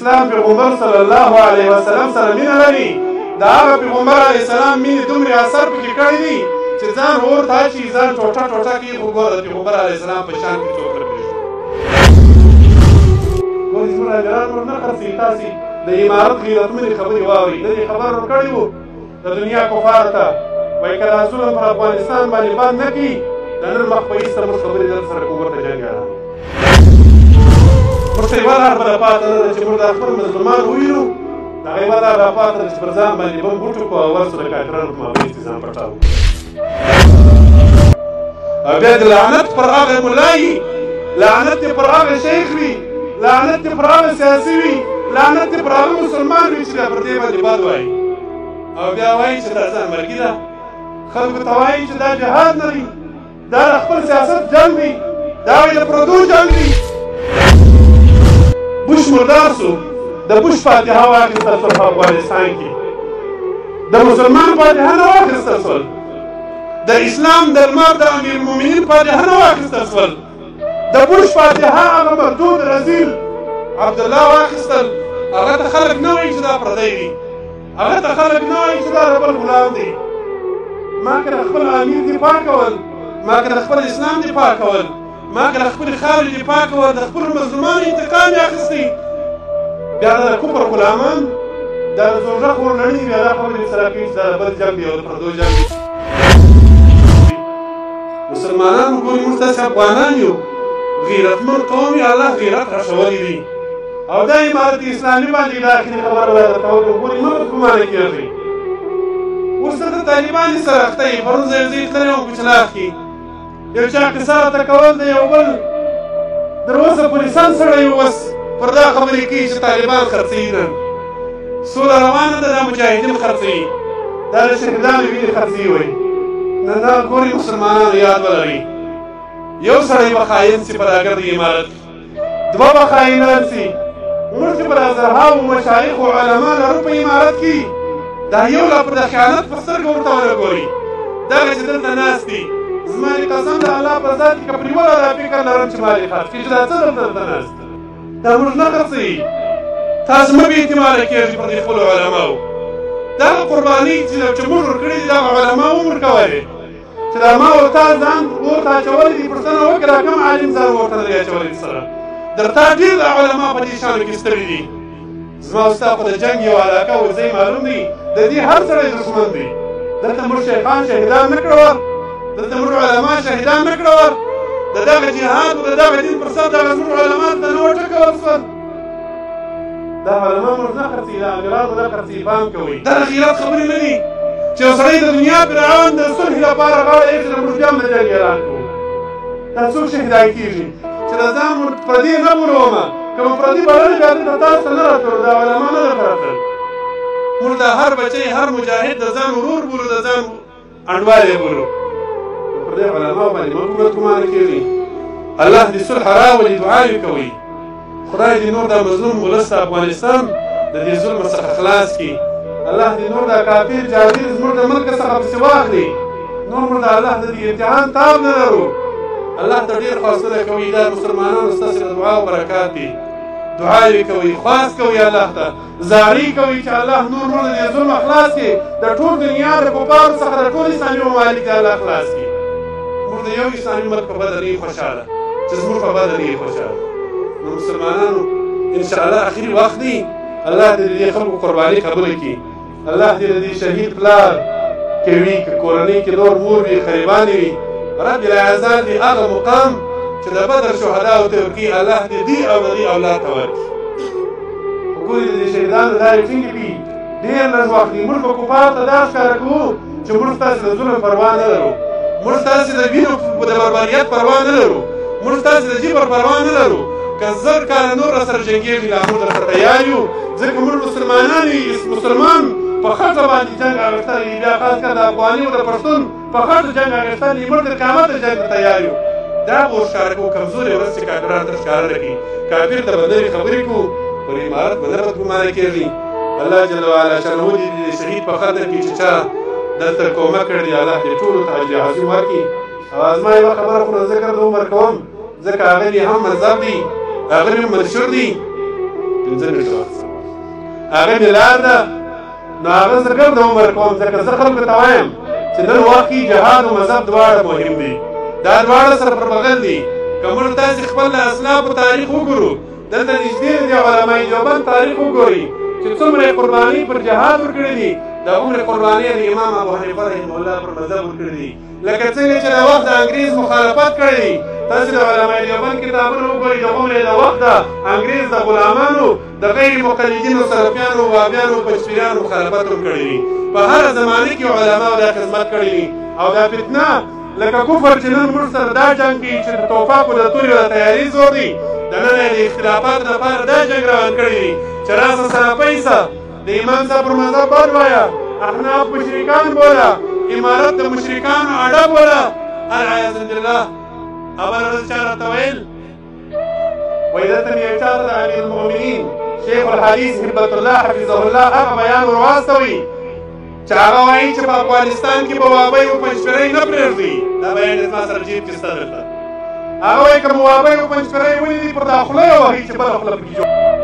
اسلام پیغمبر صلی الله علیه وسلم سره مینه لري د هغه پیغمبر علیه السلام مینې دومره اثر پکې کړی دی چې ځان ورته اچي ځان ټوټه ټوټه کړي خو ګوره د پیغمبر علیه السلام په شان کې څوک نه پرېږدي ګورې زموږ راجران ور نه خرڅوي تاسې د امارت غیرتمنې خبرې واورئ د دې خبر ورکړی وو د دنیا کفارو ته وایي که دا ظلم پر افغانستان باندې بند نه کړي د نن مخ په ایسته موږ خبرې دلته سره کوو ورته جنګ اعلان موږ ته یوه لار بله پاته نه ده چې موږ دا خپل مظلومان ووینو د هغه یوه لار راپاته ده چې پر ځان باندې بم بوټو کړو او ورسو د کافرانو په مابین کې ځان پټاو او بیا د لعنت پر هغه ملایي لعنت دې پر هغه شیخ وي لعنت دې پر هغه سیاسي وي لعنت دې پر هغه مسلمان وي چې دا پر دې باندې بد وایي او بیا وایي چې دا ځان مرګي ده خلکو ته وایي چې دا جهاد نه دی دا د خپل سیاست جنګ دی دا وایي د پردو جنګ دی بوش مردار سو د بوش فاتحه واخیستل شول په افغانستان کې د مسلمان فاتحه نه واخیستل شول د اسلام د لمر د امیرالمؤمنین فاتحه نه واخیستل شول د بوش فاتحه هغه مردود رذیل عبدالله واخیستل هغه ته خلک نه وایي چې دا پردی دی هغه ته خلک نه وایي چې دا د بل غلام دی ما که د خپل امیر دفاع کول ما که د خپل اسلام دفاع کول ما که د خپلې خاورې دفاع کول د خپلو مظلومانو انتقام یې اخیستی بیا دا د کفر غلامان دا د زوړغ ورلړي بیا دا خبرې سره کوي چې دا د بل جنګ دی او د پردو جنګ دی مسلمانان وګورئ موږ داسې افغانان یو غیرتمن قوم یې الله غیرت راښولی دی او دا امارت اسلامي باندې دا اخري خبره ده درته وګورئ مه بدګمانه کېږئ اوس دلته طالبان یې سره اخته یي پرون زه یو ځای تللی وم کچلاغ کې یو چا قصه راته کول د یو بل تر اوسه پورې سم سړی اوس پر دا خبرې کوي چې طالبان خرڅوي نن سوله روانه ده دا مجاهدین خرڅوي دا د شهیدانو وینې خرڅوي وایي نن دا ګورئ مسلمانانو یاد ولرئ یو سړی به خاین سي په دا ګرد امارت دوه به خاینان سي موږ چې به دا زرهاو مشایخ و علما لرو په امارت کې دا یو لا پر د خیانت په سترګه ورته ونه ګوري دغه چې دلته ناست دي زما دې قسم د الله په ذات کې که پر یوه دا فکر لرم چې ما دې خرڅ کړي چې دا څه دلته ناست دا موږ نه خرڅوي تاسو مه بې اعتماده کېږئ پر دې خپلو علماو دغه قربانۍ چې موږ ورکړي دي دغه علماو هم ورکولې چې دا ما ورته ځان ورته اچولی دي پوښتنه وکړه دا کوم عالم ځان ورته نه دی اچولی سره درته ډېر علما په دې شانو کې ستړي دي زما او ستا خو د جنګ یو علاقه او ځای معلوم دی د دې هر سړی دښمن دی دلته موږ شیخان شهیدان نه کړور دلته موږ علما شهیدان نه کړور د دغه جهاد او د دغه دین پر سر دغه زموږ علما ته نه وټکول شول دا علما موږ نه خرڅوي د امیرانو نه خرڅوي پام کوئ دا د غیرت خبرې نه دي چې یو سړی د دنیا فرعون د صلح لپاره غاړه ایښې ده موږ بیا هم د جنګ اعلان کوو دا څوک شهیدان کېږي چې د ځان پردي نه بولومه که مو پردي بلل بیا دلته تاسو ته نه راتلو دا علما نه درته راتلل موږ دا هر بچی هر مجاهد د ځان ورور بولو د ځان انډوالی بولو پر دې علماو باندې مه بدګمانه کېږئ الله دې صلح راولي دعاوې کوئ خدای دې نور دا مظلوم ولس د افغانستان د دې ظلمه څخه خلاص کړي الله دې نور دا کافر جاهل زموږ د ملک څخه پسې واخلي نور موږ د الله د دې امتحان تاب نه لرو الله ته ډېر خواستونه کوي دا مسلمانانو ستاسې د دعا او برکات دي دعاوې کوئ خواست کوئ الله ته زارۍ کوئ چې الله نور موږ د دې ظلمه خلاص کړي د ټول دنیا د کفارو څخه د ټول اسلامي ممالک دې الله خلاص کړي موږ د یو اسلامي ملک په بده نه یو خوشحاله چې زموږ په بده نه یو خوشحاله نو مسلمانانو انشاءالله اخري وخت دی الله دې د دې خلکو قرباني قبوله کړي الله دې د دې شهید پلار کې وي که کورنۍ کې نور مور وي قریبانې وي رب العزت دې هغه مقام چې د بدر شهداو ته ورکړي الله دې دې او د دې اولاد ته ورکړي وګورئ د دې شهیدانو لارې ټینګې کړي ډېر لږ وخت دی موږ به کفارو ته دا ښکاره کوو چې موږ ستاسې د ظلم پروا نه لرو موږ ستاسې د وینو د بربریت پروا نه لرو موږ ستاسې د جبر پروا نه لرو که زر کاله نور راسره جنګېږي لا موږ درته تیار یو ځکه موږ مسلمانان یو مسلمان په خټه باندې جنګ اخیستلی بیا خاص کر د افغاني او د پښتون په خټه جنګ اخیستلی موږ تر قیامته جنګ ته تیار یو دا به ورښکاره کوو کمزورې ورځ چې کافرانو ته ښکاره نه کړي کافر ته به لرې خبرې کوو پر امارت به نه بدګمانه کېږي الله جل وعلا شانه دې د شهید په خاطر کې چې چا دلته کومک کړی دی الله دې ټولو ته اجر عظیم ورکړي او زما یوه خبره خو ذکر د عمر کوم ځکه هغه هم مذهب دي هغه هم منشور دي پنځه نیټه وخت هغه مې لار ده نو هغه زه ګرد عمر کوم ځکه زه خلکو ته وایم چې نن وخت کې جهاد او مذهب دواړه مهم دي دا دواړه سره پر بغل دي که موږ تاسې خپل د اسلافو تاریخ وګورو دلته نږدې د علمای دیوبند تاریخ وګورئ چې څومره قرباني پر جهاد ورکړي دي د عمر قرباني د امام ابو حنیفه رحمه الله پر مذهب ورکړي دي لکه څنګه چې د وخت د انګریز مخالفت کړی دی تاسې د علمای دیوبند کتابونه وګورئ د عمر د وخت د انګریز د غلامانو د غیر مقلدینو سلفیانو وهابیانو پنجپیریانو مخالفت هم کړی دی په هره زمانه کې علماو دا خدمت کړی دي او دا فتنه لکه کفر چې نن موږ سره دا جنګ کوي چې د توپاکو د تورې د تیاري زور دی دننه د اختلافاتو دپاره دا جنګ روان کړی دي چې راسه سلفۍ سه د امام صاحب پر مذهب بد وایه احناف مشرکان بوله امارت د مشرکانو اډه بوله العیاذ بالله اوله ورځ چا راته ویل وایي دلته مې یو چا ته د امیر المؤمنین شیخ الحدیث هبت الله حفظه الله هغه بیان ور واستوي چې هغه وایي چې په افغانستان کې به وابۍ او پنجپیرۍ نه پرېږدي دا بیان یې زما سره جیب کې شته درته هغه وایي که به وابۍ او پنجپیرۍ ولیدي پر دا خوله یې وهي چې بله خوله پکې جوړ